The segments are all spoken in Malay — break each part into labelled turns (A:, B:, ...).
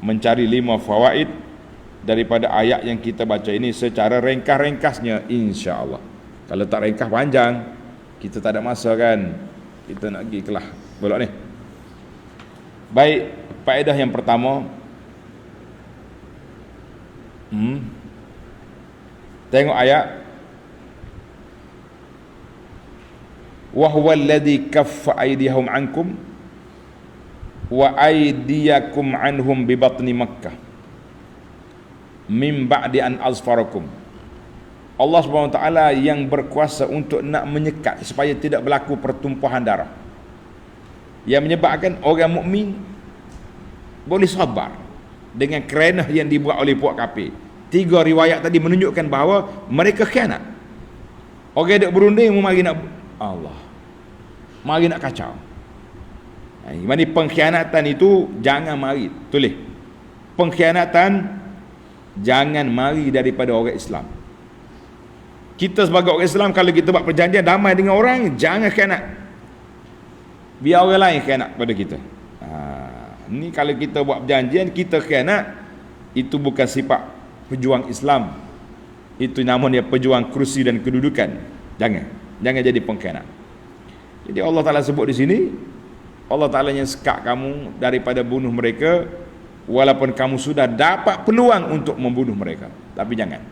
A: mencari 5 fawaid daripada ayat yang kita baca ini secara ringkas-ringkasnya, insya-Allah. Kalau tak ringkas panjang, kita tak ada masa kan, kita nak pergi kelas pula ni. Baik, faedah yang pertama, tengok ayat, wa huwal ladzi kaffa aydihum ankum wa aydiyakum anhum bi batni Makkah min ba'di an azfarakum. Allah Subhanahu wa taala yang berkuasa untuk nak menyekat supaya tidak berlaku pertumpahan darah, yang menyebabkan orang mukmin boleh sabar dengan kerenah yang dibuat oleh puak kafir. 3 riwayat tadi menunjukkan bahawa mereka khianat. Orang duk berunding mari nak mari nak kacau. Mana pengkhianatan itu jangan mari. Tulis, pengkhianatan jangan mari daripada orang Islam. Kita sebagai orang Islam, kalau kita buat perjanjian damai dengan orang, jangan khianat. Biar orang lain khianat pada kita. Ni kalau kita buat perjanjian kita khianat, itu bukan sifat pejuang Islam. Itu namanya pejuang kerusi dan kedudukan. Jangan jadi pengkhianat. Jadi Allah Ta'ala sebut di sini, Allah Ta'ala yang sekat kamu daripada bunuh mereka, walaupun kamu sudah dapat peluang untuk membunuh mereka, tapi jangan.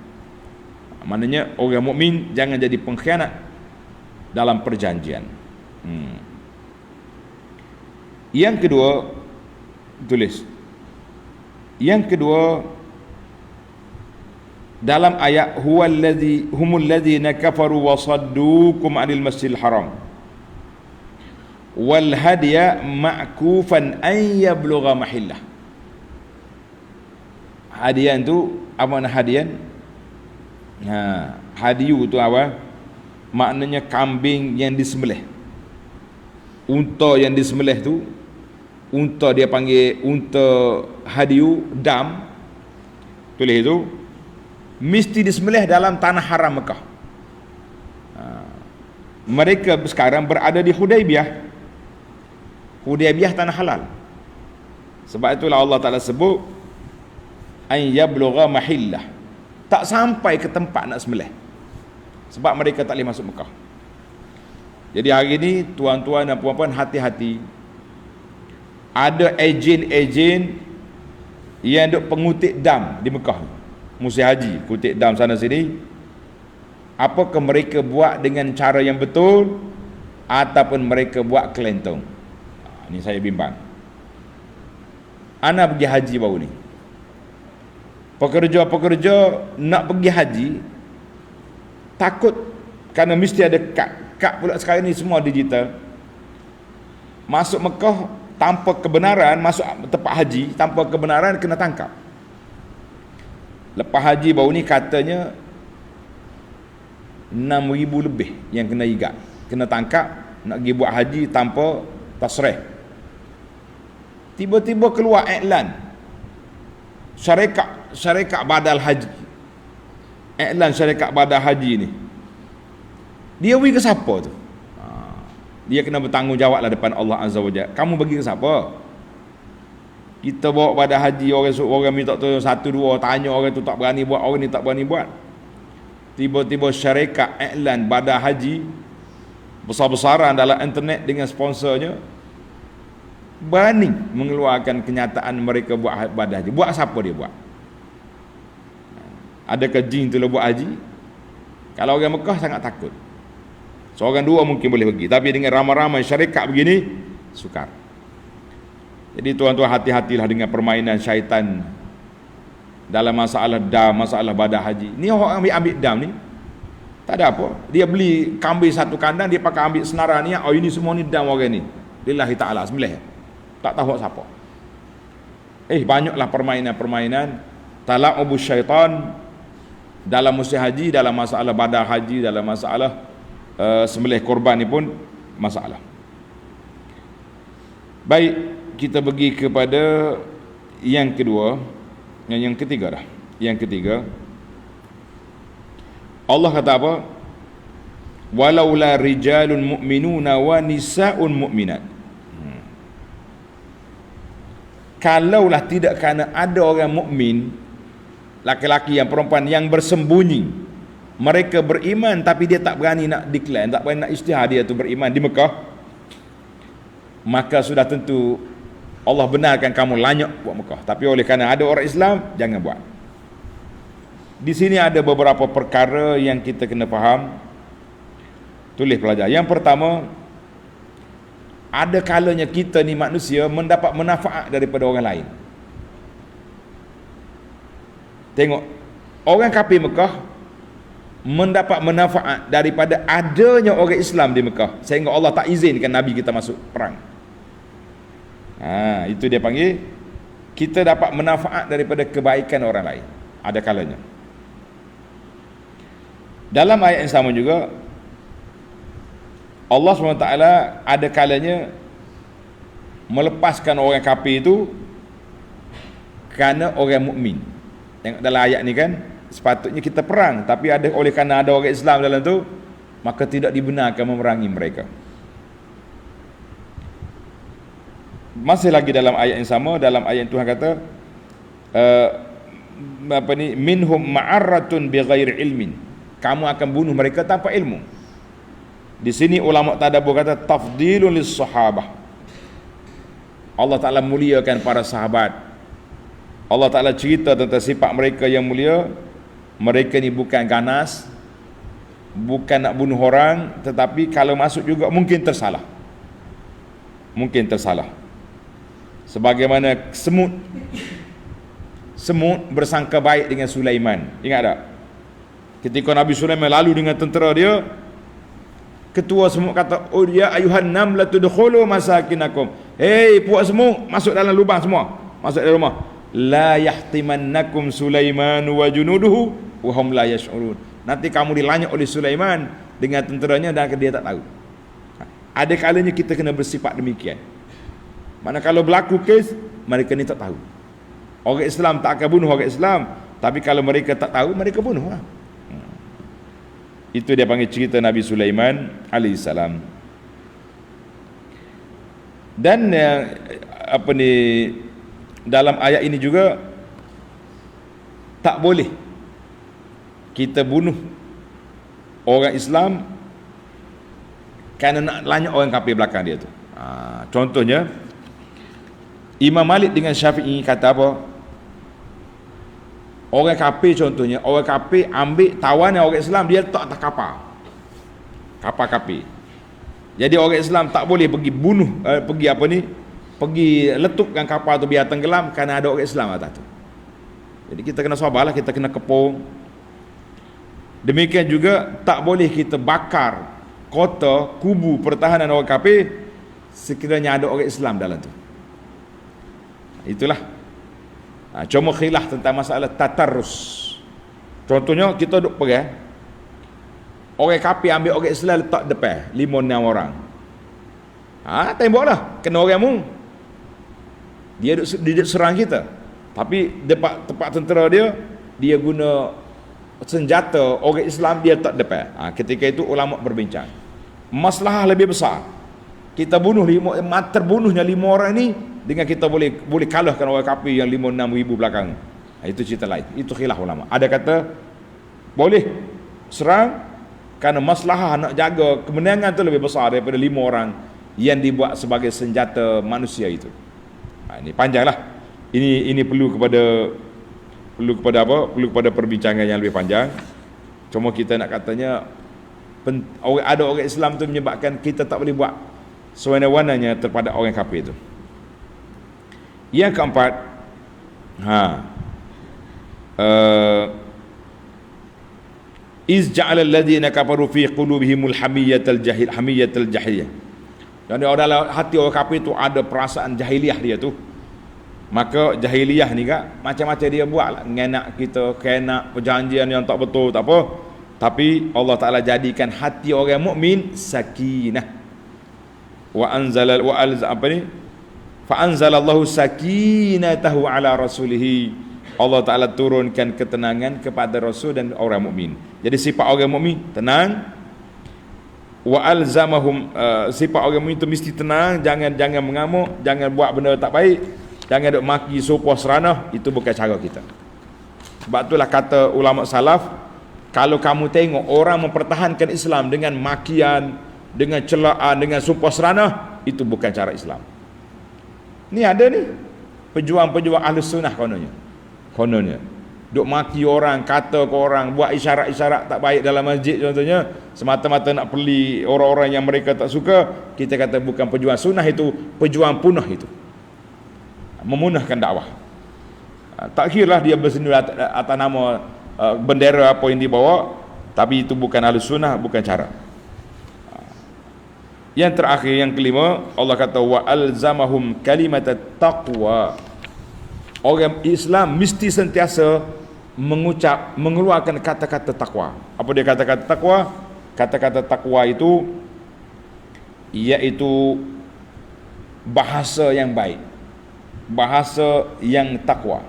A: Maknanya orang mukmin jangan jadi pengkhianat dalam perjanjian. Yang kedua, tulis. Yang kedua, dalam ayat humul ladzina kafaru wa saddukum 'anil masjidil haram wal hadiya ma'kufan an yablugha mahillah. Hadian tu apa makna hadian? Hadiyu tu apa? Maknanya kambing yang disembelih. Unta yang disembelih tu, unta dia panggil unta hadiyu dam. Tulis itu mesti disembelih dalam tanah haram Mekah. Mereka sekarang berada di Hudaybiyah. Hudaybiyah tanah halal. Sebab itulah Allah Ta'ala sebut an yablugha mahillah, tak sampai ke tempat nak sembelih, sebab mereka tak boleh masuk Mekah. Jadi hari ini tuan-tuan dan puan-puan, hati-hati. Ada ejen-ejen yang duk pengutik dam di Mekah, musim haji, kutip dam sana sini. Apakah mereka buat dengan cara yang betul ataupun mereka buat kelentong? Ini saya bimbang. Ana pergi haji baru ni, pekerja-pekerja nak pergi haji takut kerana mesti ada kad pula. Sekarang ni semua digital. Masuk Mekah tanpa kebenaran, masuk tempat haji tanpa kebenaran kena tangkap. Lepas haji baru ni katanya 6,000 lebih yang kena igat, kena tangkap nak pergi buat haji tanpa tasrih. Tiba-tiba keluar iklan syarikat badal haji. Iklan syarikat badal haji ni, dia bagi ke siapa tu? Dia kena bertanggungjawab lah depan Allah Azza wa Jalla. Kamu bagi ke siapa? Kita bawa badal haji, orang minta tu 1-2, tanya orang tu tak berani buat, orang ni tak berani buat. Tiba-tiba syarikat iklan badal haji besar-besaran dalam internet dengan sponsornya berani mengeluarkan kenyataan mereka buat badal haji. Buat siapa dia buat? Adakah jin tu buat haji? Kalau orang Mekah sangat takut. Seorang dua mungkin boleh pergi, tapi dengan ramai-ramai syarikat begini, sukar. Jadi tuan-tuan, hati-hatilah dengan permainan syaitan dalam masalah dam, masalah badal haji. Ni orang ambil dam ni tak ada apa. Dia beli kambing satu kandang, dia pakai ambil senaran ni, oh ini semua ni dam orang ni, lillahi ta'ala, sembelih. Tak tahu siapa. Banyaklah permainan-permainan tala'ubus syaitan dalam musim haji, dalam masalah badal haji, dalam masalah sembelih korban ni pun masalah. Baik, kita pergi kepada yang kedua, yang ketiga dah. Yang ketiga, Allah kata apa? Walaula rijalun mu'minuna wa nisa'un mu'minat. kalaulah tidak kerana ada orang mukmin, laki-laki yang perempuan yang bersembunyi, mereka beriman tapi dia tak berani nak declare, tak berani nak isytihar dia tu beriman di Mekah, maka sudah tentu Allah benarkan kamu lanyak buat Mekah. Tapi oleh kerana ada orang Islam, jangan buat. Di sini ada beberapa perkara yang kita kena faham. Tulis pelajar. Yang pertama, ada kalanya kita ni manusia mendapat manfaat daripada orang lain. Tengok, orang kafir Mekah mendapat manfaat daripada adanya orang Islam di Mekah, sehingga Allah tak izinkan Nabi kita masuk perang. Itu dia panggil kita dapat manfaat daripada kebaikan orang lain. Ada kalanya. Dalam ayat yang sama juga, Allah SWT ada kalanya melepaskan orang kafir itu kerana orang mukmin. Tengok dalam ayat ni kan, sepatutnya kita perang, tapi oleh kerana ada orang Islam dalam tu, maka tidak dibenarkan memerangi mereka. Masih lagi dalam ayat yang sama, dalam ayat Tuhan kata minhum ma'arratun bighairi ilmin, kamu akan bunuh mereka tanpa ilmu. Di sini ulama tadabbur kata tafdilun lis sahabah, Allah Ta'ala muliakan para sahabat. Allah Ta'ala cerita tentang sifat mereka yang mulia. Mereka ni bukan ganas, bukan nak bunuh orang, tetapi kalau masuk juga mungkin tersalah. Mungkin tersalah. Sebagaimana semut bersangka baik dengan Sulaiman. Ingat tak? Ketika Nabi Sulaiman lalu dengan tentera dia, ketua semut kata, "Oh ya ayuhan namlatu dukhulu masakinakum." Hei puak semut, masuk dalam lubang semua. Masuk dalam rumah. La yahtimannakum Sulaiman wa junuduhu wa hum la yash'urun. Nanti kamu dilanyak oleh Sulaiman dengan tenteranya dan dia tak tahu. Ada kalanya kita kena bersifat demikian. Mana kalau berlaku kes, mereka ni tak tahu. Orang Islam tak akan bunuh orang Islam, tapi kalau mereka tak tahu, mereka bunuh lah. Itu dia panggil cerita Nabi Sulaiman alaihissalam. Dan dalam ayat ini juga tak boleh kita bunuh orang Islam kerana nak lanyak orang kafir belakang dia tu. Contohnya Imam Malik dengan Syafi'i kata apa? Orang kafir, contohnya orang kafir ambil tawanan orang Islam, dia letak atas kapal kafir. Jadi orang Islam tak boleh pergi bunuh, pergi letupkan kapal tu biar tenggelam kerana ada orang Islam atas tu. Jadi kita kena sabarlah, kita kena kepung. Demikian juga tak boleh kita bakar kota, kubu pertahanan orang kafir sekiranya ada orang Islam dalam tu. Itulah. Cuma khilaf tentang masalah tatarrus. Contohnya kita duduk pergi, orang kafir ambil orang Islam letak depan 5-6 orang. Tembaklah kena orang mu. Dia duduk serang kita. Tapi tempat tentera dia guna senjata orang Islam, dia tak depan. Ketika itu ulama berbincang. Masalah lebih besar. Kita terbunuhnya 5 orang ni dengan kita boleh kalahkan orang kafir yang 5-6 ribu belakang. Itu cerita lain. Itu khilaf ulama. Ada kata boleh serang kerana masalah nak jaga kemenangan tu lebih besar daripada 5 orang yang dibuat sebagai senjata manusia itu. Ini panjanglah. Ini perlu kepada perbincangan yang lebih panjang. Cuma kita nak katanya ada orang Islam tu menyebabkan kita tak boleh buat sewana-wananya terhadap orang kafir itu. Yang keempat, iz ja'ala alladhina kafaru fi qulubihimul hamiyatal jahiliyah. Dan dalam hati orang kafir itu ada perasaan jahiliyah dia tu. Maka jahiliyah ni kak macam-macam dia buat lah, ngenak kita, kena perjanjian yang tak betul, tak apa. Tapi Allah Ta'ala jadikan hati orang mukmin sakinah. Fa anzalallahu sakinatahu ala rasulihi. Allah Ta'ala turunkan ketenangan kepada Rasul dan orang mukmin. Jadi sifat orang mukmin tenang. Wa alzamahum, sifat orang mukmin itu mesti tenang, jangan mengamuk, jangan buat benda tak baik. jangan duk maki sopoh seranah, itu bukan cara kita. Sebab itulah kata ulama salaf, kalau kamu tengok orang mempertahankan Islam dengan makian, dengan celaan, dengan sumpah seranah, itu bukan cara Islam. Ni ada ni pejuang-pejuang ahli sunnah kononnya duk maki orang, kata ke orang, buat isyarat-isyarat tak baik dalam masjid contohnya, semata-mata nak peli orang-orang yang mereka tak suka. Kita kata bukan pejuang sunnah, itu pejuang punah, itu memunahkan dakwah. Tak kira lah dia bersendiri atas nama bendera apa yang dibawa, tapi itu bukan ahli sunnah, bukan cara. Yang terakhir, yang kelima, Allah kata wa alzamahum kalimatat taqwa. Orang Islam mesti sentiasa mengeluarkan kata-kata takwa. Apa dia kata-kata takwa? Kata-kata takwa itu iaitu bahasa yang baik, bahasa yang takwa.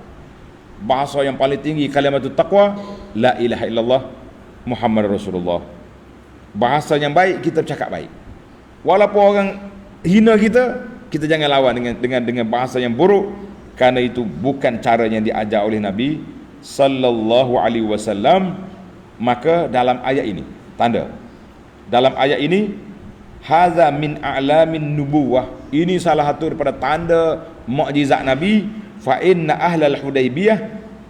A: Bahasa yang paling tinggi kalimat takwa, la ilaha illallah Muhammad Rasulullah. Bahasa yang baik, kita bercakap baik. Walaupun orang hina kita, kita jangan lawan dengan bahasa yang buruk, kerana itu bukan cara yang diajar oleh Nabi sallallahu alaihi wasallam. Maka dalam ayat ini, tanda dalam ayat ini, hadza min a'lamin nubuwah, ini salah satu daripada tanda mukjizat Nabi. Fa inna ahlal Hudaybiyah,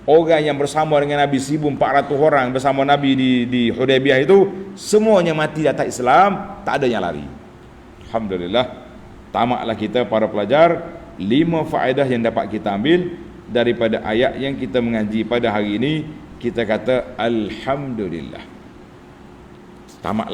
A: orang yang bersama dengan Nabi 1400 orang bersama Nabi di Hudaybiyah itu, semuanya mati atas Islam, tak ada yang lari. Alhamdulillah. Tamatlah kita para pelajar 5 faedah yang dapat kita ambil daripada ayat yang kita mengaji pada hari ini. Kita kata alhamdulillah. Tamatlah.